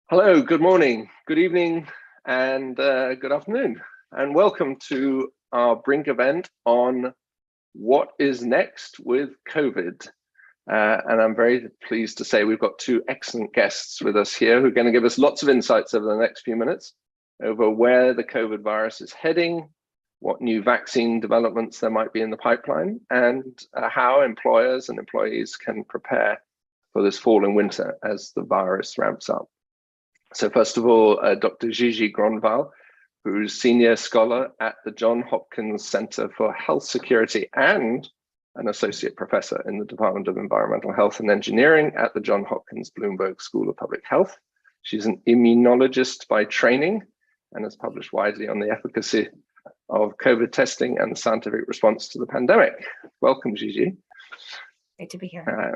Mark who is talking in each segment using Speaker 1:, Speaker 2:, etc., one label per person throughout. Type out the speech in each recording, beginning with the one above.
Speaker 1: Hello, good morning, good evening, and good afternoon, and welcome to our BRINK event on what is next with COVID. And I'm very pleased to say we've got two excellent guests with us here who are going to give us lots of insights over the next few minutes over where the COVID virus is heading, what new vaccine developments there might be in the pipeline, and how employers and employees can prepare for this fall and winter as the virus ramps up. So first of all, Dr. Gigi Gronvall, who's senior scholar at the Johns Hopkins Center for Health Security and an associate professor in the Department of Environmental Health and Engineering at the Johns Hopkins Bloomberg School of Public Health. She's an immunologist by training and has published widely on the efficacy of COVID testing and the scientific response to the pandemic. Welcome, Gigi.
Speaker 2: Great to be here.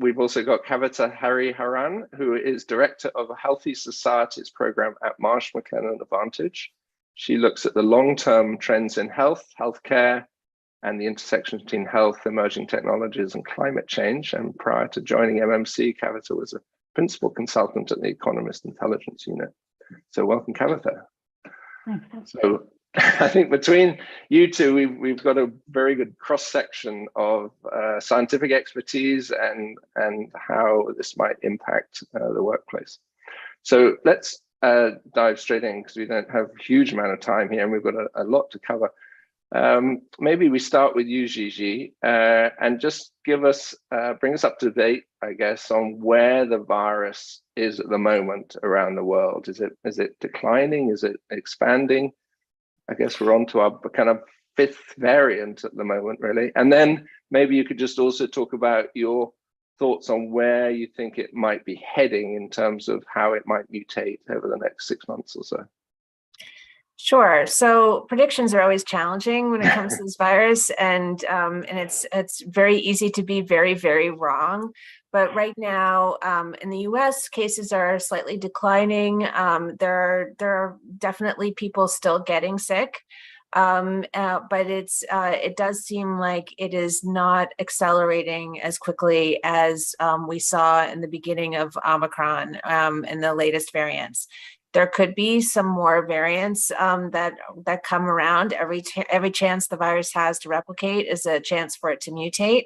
Speaker 1: We've also got Kavitha Hariharan, who is director of a Healthy Societies program at Marsh, McLennan Advantage. She looks at the long-term trends in health, healthcare, and the intersection between health, emerging technologies, and climate change. And prior to joining MMC, Kavitha was a principal consultant at the Economist Intelligence Unit. So welcome, Kavitha. So I think between you two, we've got a very good cross-section of scientific expertise and how this might impact the workplace. So let's dive straight in because we don't have a huge amount of time here and we've got a lot to cover. Maybe we start with you, Gigi, and just give us, bring us up to date, I guess, on where the virus is at the moment around the world. Is it declining? Is it expanding? I guess we're on to our kind of fifth variant at the moment, really. And then maybe you could just also talk about your thoughts on where you think it might be heading in terms of how it might mutate over the next 6 months or so.
Speaker 2: Sure. So predictions are always challenging when it comes to this virus, and it's very easy to be very, very wrong. But right now, in the U.S., cases are slightly declining. There are definitely people still getting sick, but it does seem like it is not accelerating as quickly as we saw in the beginning of Omicron and the latest variants. There could be some more variants that come around. Every chance the virus has to replicate is a chance for it to mutate.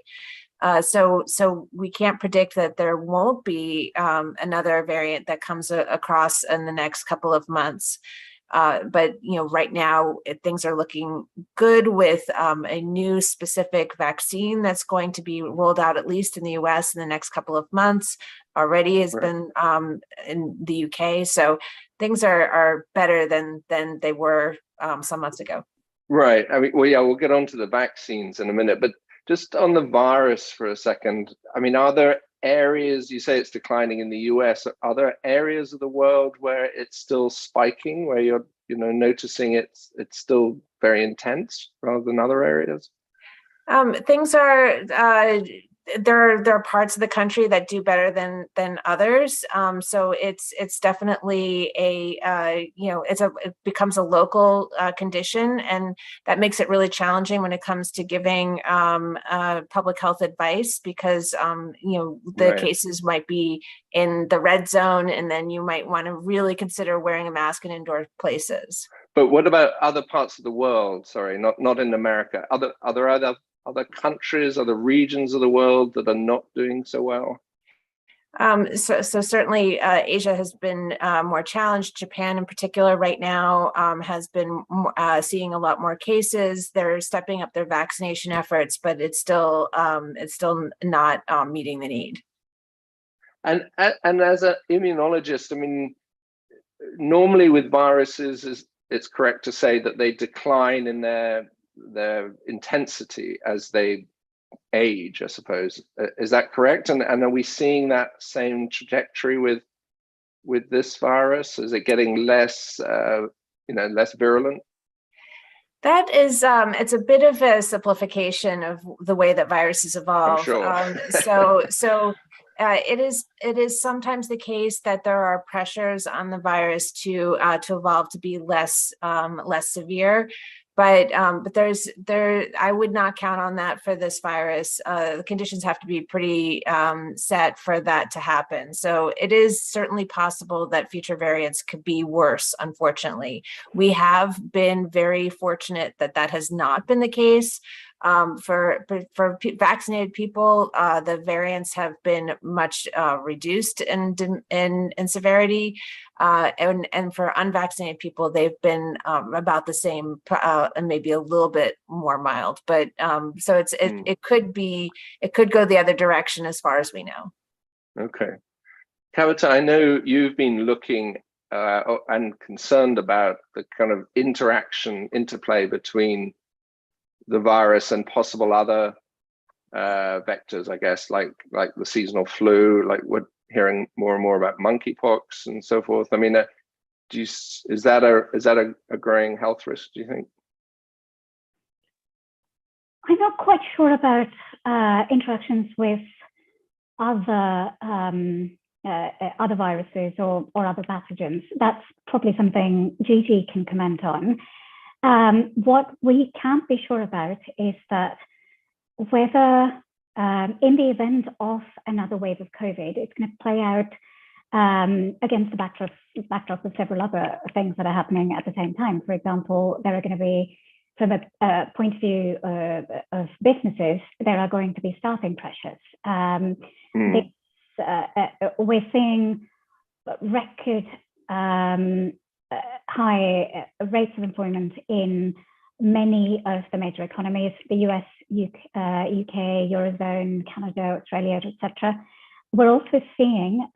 Speaker 2: So we can't predict that there won't be another variant that comes across in the next couple of months. But right now things are looking good with a new specific vaccine that's going to be rolled out at least in the U.S. in the next couple of months. Already has been in the UK. So things are better than they were some months ago.
Speaker 1: Right. I mean, well, yeah, we'll get on to the vaccines in a minute, but just on the virus for a second. I mean, are there areas, you say it's declining in the US, are there areas of the world where it's still spiking, where you're noticing it's still very intense rather than other areas?
Speaker 2: Things are there are parts of the country that do better than others. So it's definitely it becomes a local condition, and that makes it really challenging when it comes to giving public health advice, because the cases might be in the red zone, and then you might want to really consider wearing a mask in indoor places.
Speaker 1: But what about other parts of the world? Sorry, not in America. Are there other countries, other regions of the world that are not doing so well?
Speaker 2: So certainly Asia has been more challenged. Japan in particular right now has been seeing a lot more cases. They're stepping up their vaccination efforts, but it's still not meeting the need.
Speaker 1: And as an immunologist, I mean, normally with viruses, it's correct to say that they decline in their intensity as they age, I suppose. Is that correct? And are we seeing that same trajectory with this virus? Is it getting less less virulent?
Speaker 2: That is, it's a bit of a simplification of the way that viruses evolve.
Speaker 1: I'm sure.
Speaker 2: It is sometimes the case that there are pressures on the virus to evolve to be less severe. But I would not count on that for this virus. The conditions have to be pretty set for that to happen. So it is certainly possible that future variants could be worse, unfortunately. We have been very fortunate that that has not been the case. For vaccinated people, the variants have been much reduced in severity, and for unvaccinated people, they've been about the same, and maybe a little bit more mild. But so it could go the other direction as far as we know.
Speaker 1: Okay, Kavitha, I know you've been looking and concerned about the kind of interplay between the virus and possible other vectors, I guess, like the seasonal flu, like we're hearing more and more about monkeypox and so forth. I mean, is that a growing health risk, do you think?
Speaker 3: I'm not quite sure about interactions with other viruses or other pathogens. That's probably something Gigi can comment on. What we can't be sure about is that whether in the event of another wave of COVID, it's going to play out against the backdrop of several other things that are happening at the same time. For example, there are going to be, from a point of view of businesses, there are going to be staffing pressures. We're seeing record high rates of employment in many of the major economies, the US, UK, Eurozone, Canada, Australia, etc. We're also seeing,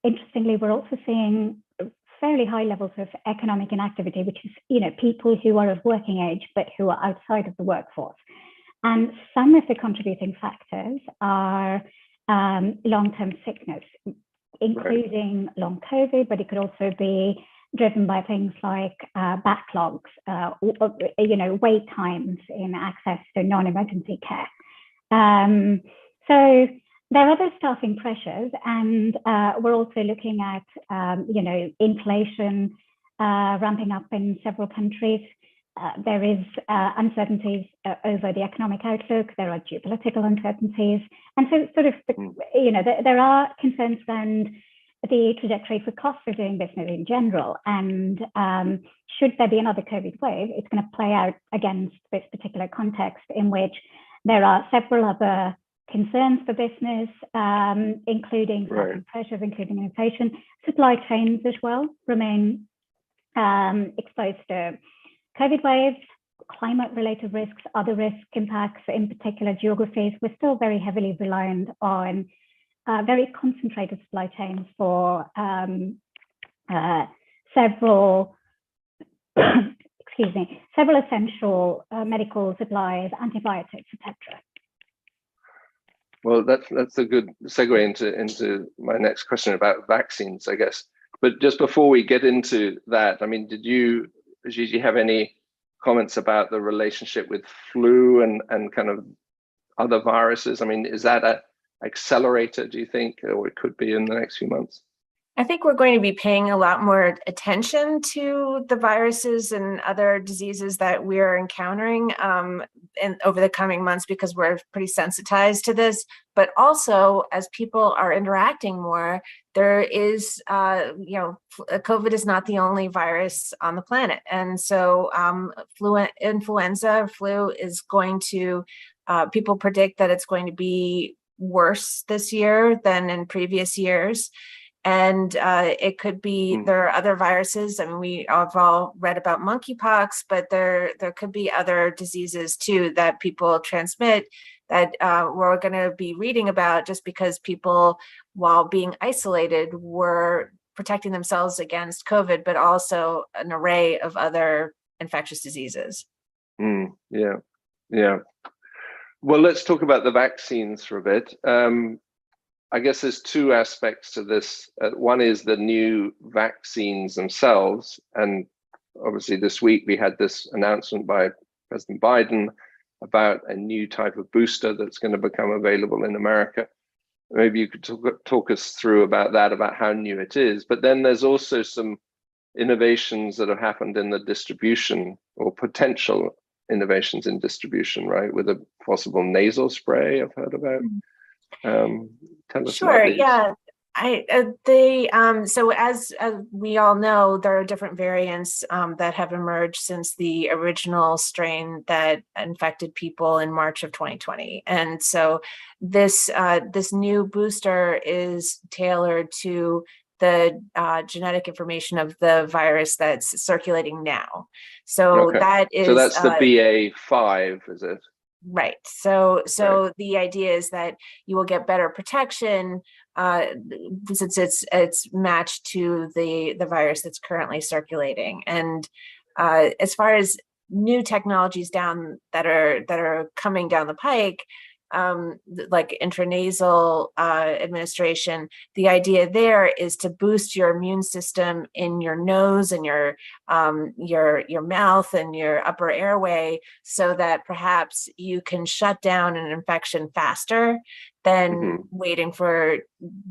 Speaker 3: interestingly, fairly high levels of economic inactivity, which is, people who are of working age, but who are outside of the workforce. And some of the contributing factors are long-term sickness, including long COVID, but it could also be driven by things like backlogs, wait times in access to non-emergency care. So there are other staffing pressures, and we're also looking at, inflation ramping up in several countries. There is uncertainties over the economic outlook. There are geopolitical uncertainties, and so there are concerns around the trajectory for costs of doing business in general. And should there be another COVID wave, it's going to play out against this particular context in which there are several other concerns for business, including pressures, including inflation. Supply chains as well remain exposed to COVID waves, climate-related risks, other risk impacts in particular geographies. We're still very heavily reliant on very concentrated supply chains for several essential medical supplies, antibiotics, etc.
Speaker 1: Well, that's a good segue into my next question about vaccines, I guess. But just before we get into that, I mean, did you, Gigi, have any comments about the relationship with flu and kind of other viruses? I mean, is that a accelerator, do you think, or it could be in the next few months?
Speaker 2: I think we're going to be paying a lot more attention to the viruses and other diseases that we're encountering over the coming months, because we're pretty sensitized to this. But also, as people are interacting more, there is, COVID is not the only virus on the planet. And so influenza, flu is going to, people predict that it's going to be worse this year than in previous years. And it could be, there are other viruses. I mean, we have all read about monkeypox, but there could be other diseases too that people transmit that we're going to be reading about, just because people, while being isolated, were protecting themselves against COVID, but also an array of other infectious diseases.
Speaker 1: Yeah. Well, let's talk about the vaccines for a bit. I guess there's two aspects to this. One is the new vaccines themselves. And obviously this week we had this announcement by President Biden about a new type of booster that's going to become available in America. Maybe you could talk us through about that, about how new it is. But then there's also some innovations that have happened in the distribution, or potential innovations in distribution, right? With a possible nasal spray I've heard about. Tell us about these.
Speaker 2: Yeah. So as we all know, there are different variants that have emerged since the original strain that infected people in March of 2020. And so this new booster is tailored to the genetic information of the virus that's circulating now. So that's
Speaker 1: the BA.5, is it?
Speaker 2: Right. So the idea is that you will get better protection since it's matched to the virus that's currently circulating. And as far as new technologies that are coming down the pike, like intranasal administration, the idea there is to boost your immune system in your nose and your mouth and your upper airway, so that perhaps you can shut down an infection faster than waiting for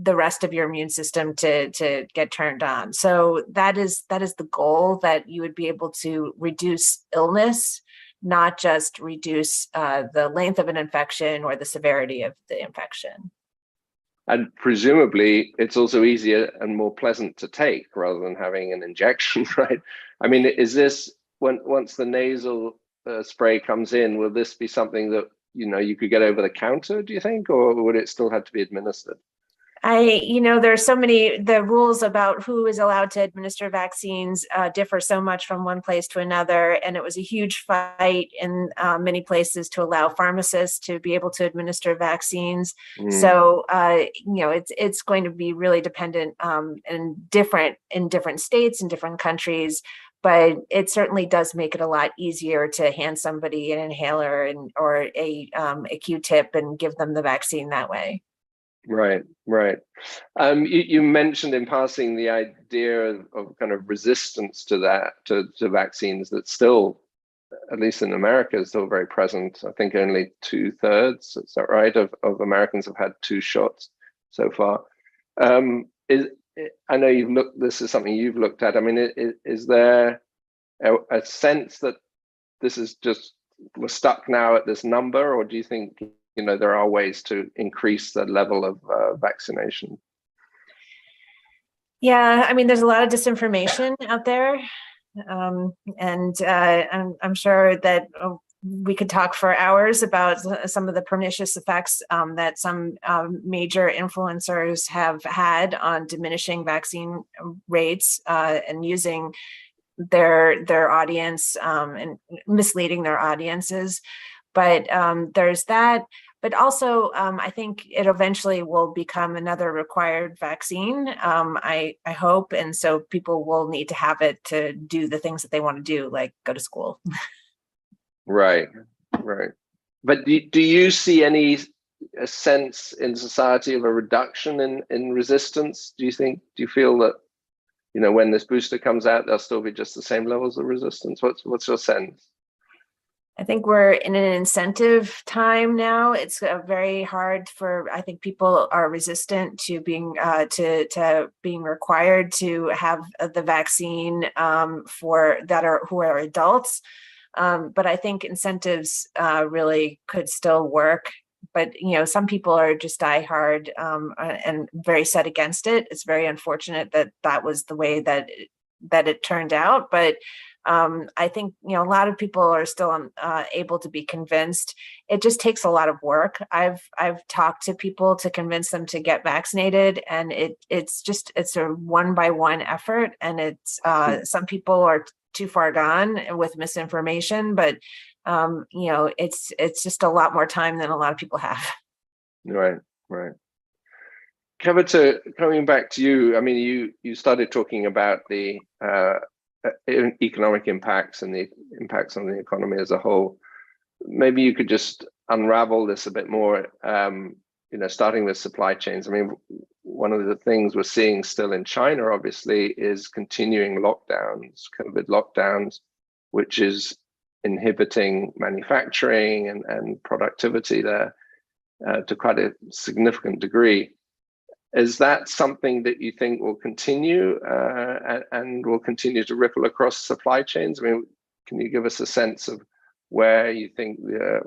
Speaker 2: the rest of your immune system to get turned on. So that is the goal, that you would be able to reduce illness, not just reduce the length of an infection or the severity of the infection.
Speaker 1: And presumably it's also easier and more pleasant to take rather than having an injection, right? I mean, is this, once the nasal spray comes in, will this be something that, you could get over the counter, do you think, or would it still have to be administered?
Speaker 2: There's so many, the rules about who is allowed to administer vaccines differ so much from one place to another. And it was a huge fight in many places to allow pharmacists to be able to administer vaccines. So, it's going to be really dependent and different in different states and different countries. But it certainly does make it a lot easier to hand somebody an inhaler or a Q-tip and give them the vaccine that way.
Speaker 1: Right. You mentioned in passing the idea of kind of resistance to that, to vaccines, that still, at least in America, is still very present. I think only 2/3, is that right, of Americans have had 2 shots so far. I know this is something you've looked at. I mean, is there a sense that this is just, we're stuck now at this number, or do you think there are ways to increase the level of vaccination?
Speaker 2: Yeah, I mean, there's a lot of disinformation out there. And I'm sure that we could talk for hours about some of the pernicious effects that some major influencers have had on diminishing vaccine rates and using their audience and misleading their audiences. But there's that. But also, I think it eventually will become another required vaccine, I hope. And so people will need to have it to do the things that they want to do, like go to school. Right.
Speaker 1: But do you see any sense in society of a reduction in resistance? Do you feel that, when this booster comes out, there'll still be just the same levels of resistance? What's your sense?
Speaker 2: I think we're in an incentive time now. It's very hard I think people are resistant to being being required to have the vaccine who are adults. But I think incentives really could still work. But some people are just diehard and very set against it. It's very unfortunate that was the way that it turned out. But I think a lot of people are still able to be convinced. It just takes a lot of work. I've talked to people to convince them to get vaccinated, and it's a one-by-one effort. And it's some people are too far gone with misinformation, but it's just a lot more time than a lot of people have. Right.
Speaker 1: Kavitha, coming back to you, I mean, you started talking about the economic impacts and the impacts on the economy as a whole. Maybe you could just unravel this a bit more, starting with supply chains. I mean, one of the things we're seeing still in China, obviously, is continuing lockdowns, COVID lockdowns, which is inhibiting manufacturing and productivity there to quite a significant degree. Is that something that you think will continue and will continue to ripple across supply chains? I mean, can you give us a sense of where you think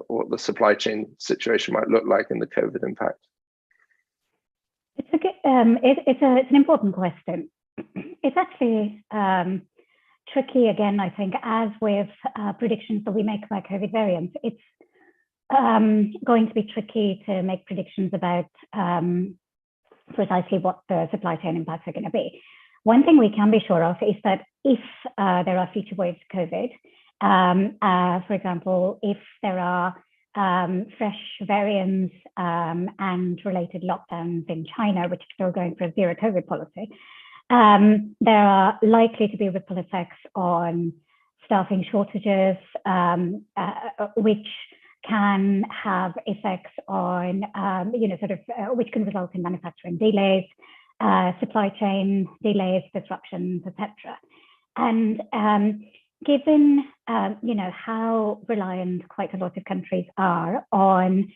Speaker 1: what the supply chain situation might look like in the COVID impact?
Speaker 3: It's a good, it's an important question. It's actually tricky again, I think, as with predictions that we make about COVID variants. It's going to be tricky to make predictions about precisely what the supply chain impacts are going to be. One thing we can be sure of is that if there are future waves of COVID, for example, if there are fresh variants and related lockdowns in China, which is still going for a zero COVID policy, there are likely to be ripple effects on staffing shortages, which can have effects on, which can result in manufacturing delays, supply chain delays, disruptions, etc. And given, how reliant quite a lot of countries are on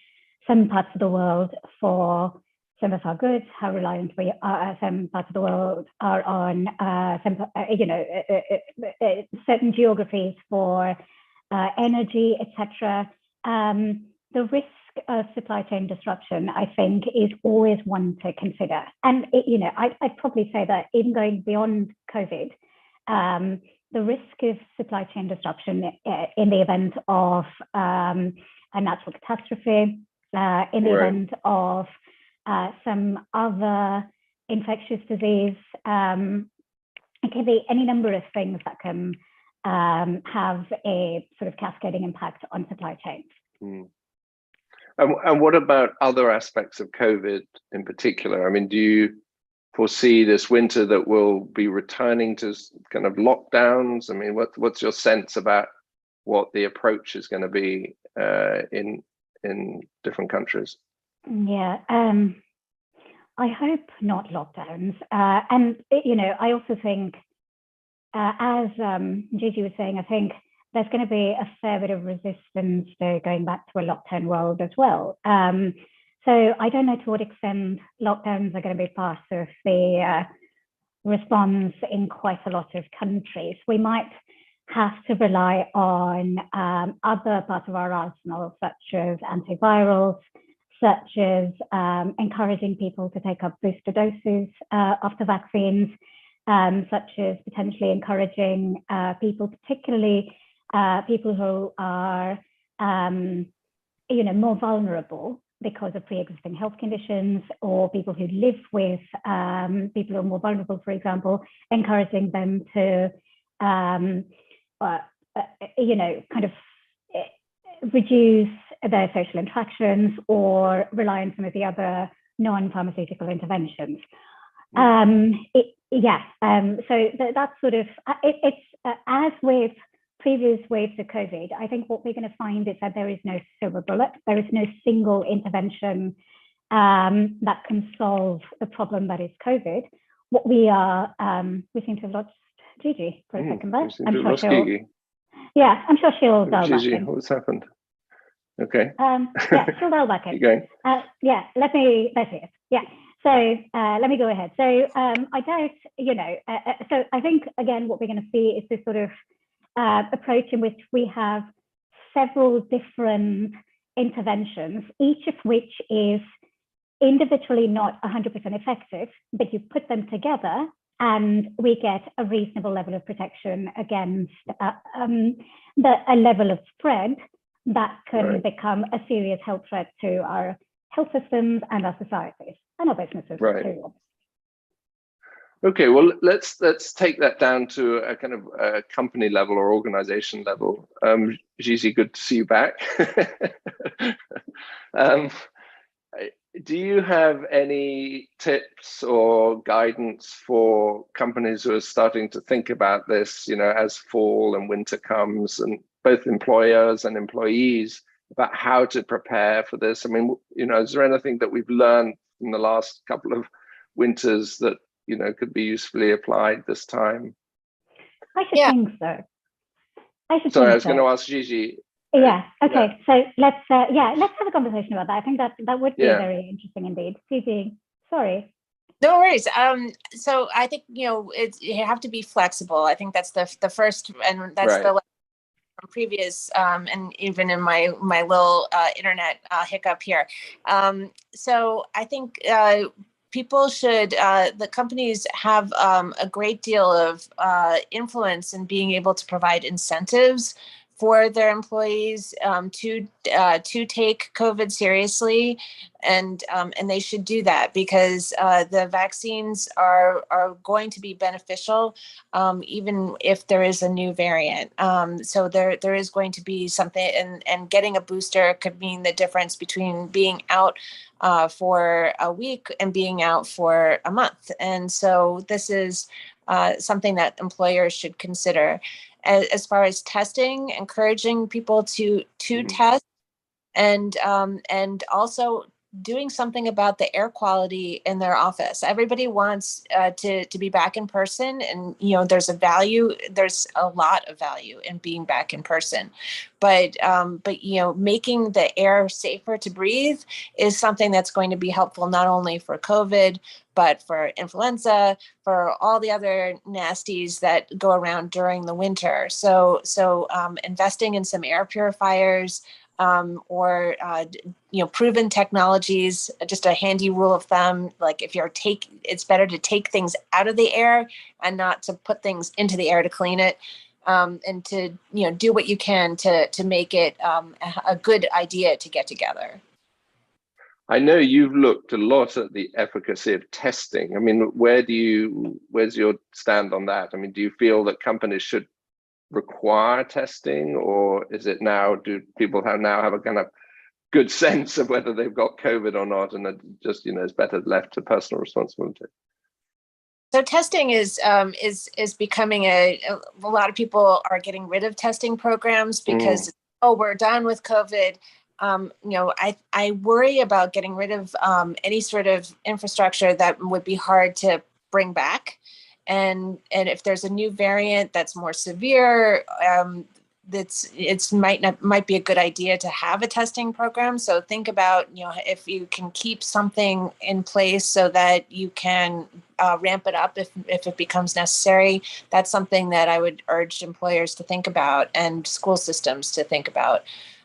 Speaker 3: some parts of the world for some of our goods, how reliant we are, some parts of the world are on certain geographies for energy, etc. The risk of supply chain disruption, I think, is always one to consider. And I'd probably say that even going beyond COVID, the risk of supply chain disruption in the event of a natural catastrophe, in the event of some other infectious disease, it can be any number of things that can have a sort of cascading impact on supply chains.
Speaker 1: Mm. And what about other aspects of COVID in particular? I mean, do you foresee this winter that we'll be returning to kind of lockdowns? I mean, what's your sense about what the approach is going to be in different countries?
Speaker 3: Yeah, I hope not lockdowns. And I also think, as Gigi was saying, I think there's going to be a fair bit of resistance to going back to a lockdown world as well. So I don't know to what extent lockdowns are going to be part of the response in quite a lot of countries. We might have to rely on other parts of our arsenal, such as antivirals, such as encouraging people to take up booster doses of the vaccines, such as potentially encouraging people, particularly people who are more vulnerable because of pre-existing health conditions, or people who live with people who are more vulnerable, for example, encouraging them to kind of reduce their social interactions or rely on some of the other non-pharmaceutical interventions. So that's sort of, it's as with previous waves of COVID, I think what we're going to find is that there is no silver bullet. There is no single intervention that can solve the problem that is COVID. What we are, we seem to have lost Gigi for a second there. I'm sure she'll dial back in.
Speaker 1: What's happened? Okay.
Speaker 3: She'll dial back in.
Speaker 1: Keep going.
Speaker 3: Let's see it. Yeah. So let me go ahead. So I doubt, so I think, again, what we're going to see is this sort of approach in which we have several different interventions, each of which is individually not 100% effective, but you put them together and we get a reasonable level of protection against a level of spread that can become a serious health threat to our health systems and our societies and our businesses too.
Speaker 1: Okay, well, let's take that down to a kind of a company level or organization level. Gigi, good to see you back. Do you have any tips or guidance for companies who are starting to think about this, as fall and winter comes, and both employers and employees, about how to prepare for this? I mean, is there anything that we've learned in the last couple of winters that could be usefully applied this time?
Speaker 3: I should think so.
Speaker 1: Sorry, I was going to ask Gigi.
Speaker 3: Yeah. Okay. So let's have a conversation about that. I think that would be very interesting indeed. Gigi, sorry.
Speaker 2: No worries. So I think, you have to be flexible. I think that's the first, and that's
Speaker 1: Right.
Speaker 2: the from previous, and even in my little internet hiccup here. So I think people should, the companies have a great deal of influence in being able to provide incentives for their employees to take COVID seriously, and they should do that because the vaccines are going to be beneficial, even if there is a new variant. So there is going to be something, and getting a booster could mean the difference between being out for a week and being out for a month. And so this is something that employers should consider. As far as testing, encouraging people to test, and also doing something about the air quality in their office. Everybody wants to be back in person, and there's a lot of value in being back in person, but making the air safer to breathe is something that's going to be helpful not only for COVID, but for influenza, for all the other nasties that go around during the winter. So investing in some air purifiers, or proven technologies. Just a handy rule of thumb, like it's better to take things out of the air and not to put things into the air to clean it, and to do what you can to make it a good idea to get together.
Speaker 1: I know you've looked a lot at the efficacy of testing. I mean, where's your stand on that? I mean, do you feel that companies should require testing, or is it now, do people now have a kind of good sense of whether they've got COVID or not, and it just it's better left to personal responsibility?
Speaker 2: So testing is becoming a lot of people are getting rid of testing programs because we're done with COVID. I worry about getting rid of any sort of infrastructure that would be hard to bring back. And if there's a new variant that's more severe, might be a good idea to have a testing program. So think about, if you can keep something in place so that you can ramp it up if it becomes necessary. That's something that I would urge employers to think about and school systems to think about.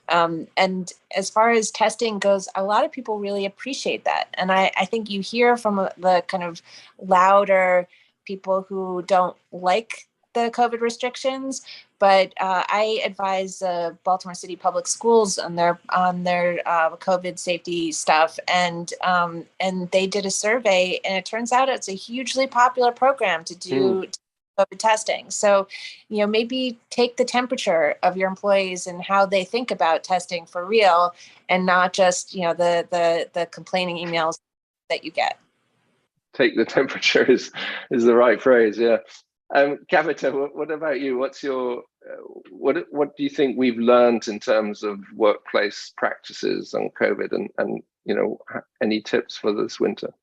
Speaker 2: And as far as testing goes, a lot of people really appreciate that. And I think you hear from the kind of louder people who don't like the COVID restrictions, but I advise Baltimore City Public Schools on their COVID safety stuff, and they did a survey, and it turns out it's a hugely popular program to do COVID testing. So, maybe take the temperature of your employees and how they think about testing for real, and not just the complaining emails that you get.
Speaker 1: Take the temperature is the right phrase, yeah. Kavitha, what about you? What's your what do you think we've learned in terms of workplace practices on COVID, and any tips for this winter?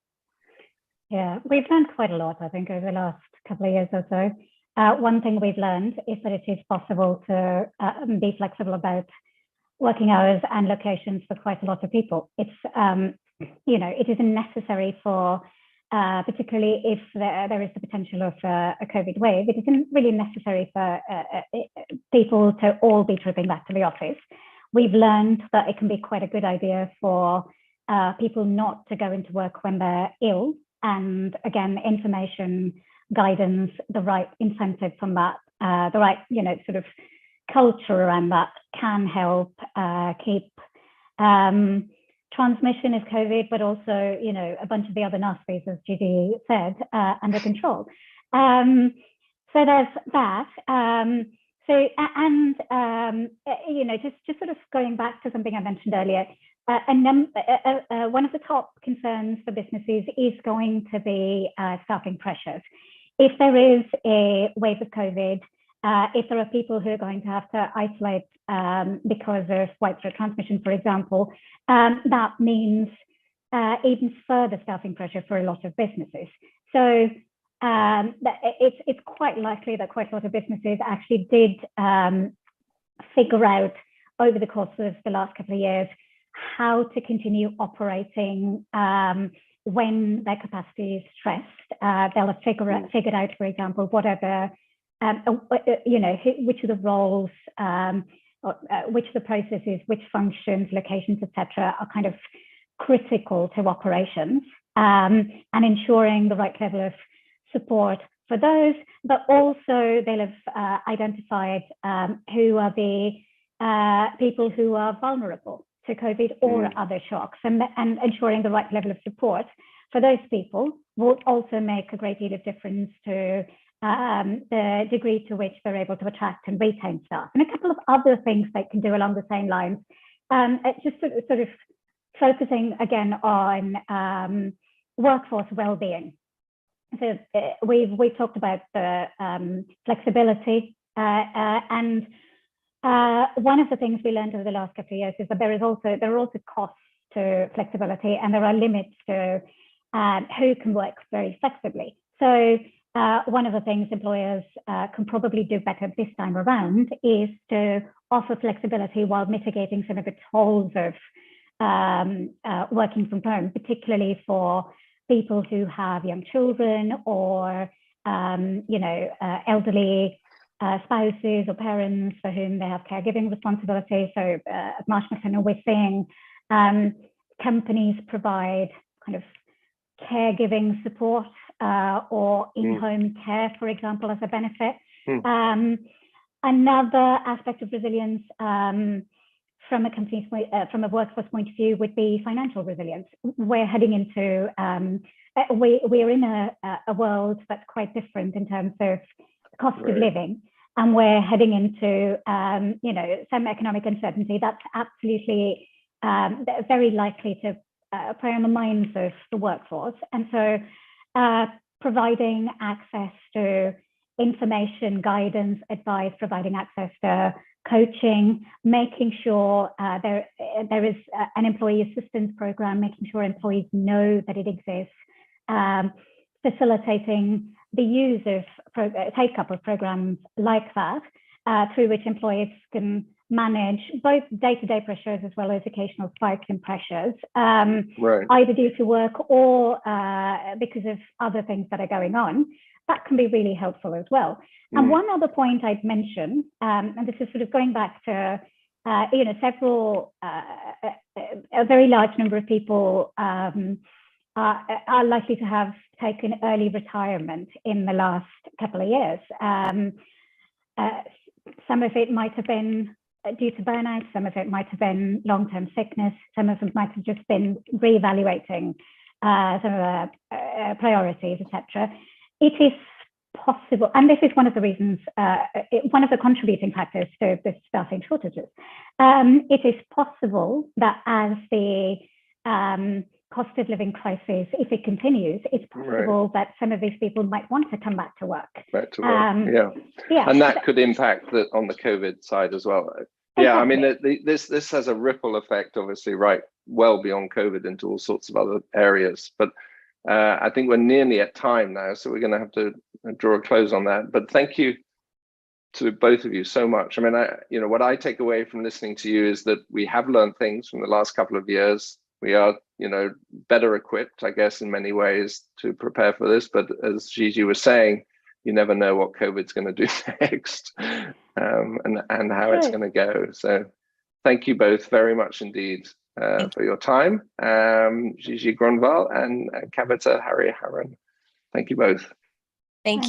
Speaker 3: Yeah, we've learned quite a lot, I think, over the last couple of years or so. One thing we've learned is that it is possible to be flexible about working hours and locations for quite a lot of people. It's it isn't necessary for particularly if there is the potential of a COVID wave, it isn't really necessary for people to all be tripping back to the office. We've learned that it can be quite a good idea for people not to go into work when they're ill. And again, information, guidance, the right incentive from that, the right, sort of culture around that can help keep transmission of COVID, but also, a bunch of the other nasties, as Gigi said, under control. So there's that. Just sort of going back to something I mentioned earlier, one of the top concerns for businesses is going to be staffing pressures. If there is a wave of COVID, if there are people who are going to have to isolate because of widespread transmission, for example, that means even further staffing pressure for a lot of businesses. So it's quite likely that quite a lot of businesses actually did figure out over the course of the last couple of years how to continue operating when their capacity is stressed, they'll have figured out, for example, what are the, which of the roles, which of the processes, which functions, locations, etc., are kind of critical to operations, and ensuring the right level of support for those, but also they'll have identified who are the people who are vulnerable to COVID or other shocks, and ensuring the right level of support for those people will also make a great deal of difference to the degree to which they're able to attract and retain staff. And a couple of other things they can do along the same lines, just sort of focusing again on workforce well-being. So we've talked about the flexibility, and one of the things we learned over the last couple of years is that there are also costs to flexibility, and there are limits to who can work very flexibly. So one of the things employers can probably do better this time around is to offer flexibility while mitigating some of the tolls of working from home, particularly for people who have young children or elderly spouses or parents for whom they have caregiving responsibility. So at Marsh McLennan, we're seeing companies provide kind of caregiving support or in-home care, for example, as a benefit. Another aspect of resilience from a workforce point of view would be financial resilience. We're heading into, we're in a world that's quite different in terms of cost of living, and we're heading into, some economic uncertainty that's absolutely very likely to prey on the minds of the workforce. And so providing access to information, guidance, advice, providing access to coaching, making sure there is an employee assistance program, making sure employees know that it exists, facilitating the use of take-up of programs like that, through which employees can manage both day-to-day pressures as well as occasional spikes in pressures, either due to work or because of other things that are going on. That can be really helpful as well. And one other point I'd mention, and this is sort of going back to, several, a very large number of people are likely to have taken early retirement in the last couple of years. Some of it might have been due to burnout, some of it might have been long-term sickness, some of it might have just been reevaluating some of the priorities, etc. It is possible, and this is one of the reasons, one of the contributing factors to the staffing shortages. It is possible that as the cost of living crisis, if it continues, it's possible that some of these people might want to come back to work. And
Speaker 1: that could impact on the COVID side as well. Exactly. Yeah, I mean, this has a ripple effect, obviously, well beyond COVID into all sorts of other areas. But I think we're nearly at time now, so we're going to have to draw a close on that. But thank you to both of you so much. I mean, what I take away from listening to you is that we have learned things from the last couple of years. We are, better equipped, I guess, in many ways to prepare for this. But as Gigi was saying, you never know what COVID's going to do next, and how it's going to go. So thank you both very much indeed for your time. Gigi Gronvall and Kavitha Hariharan. Thank you both.
Speaker 2: Thank you.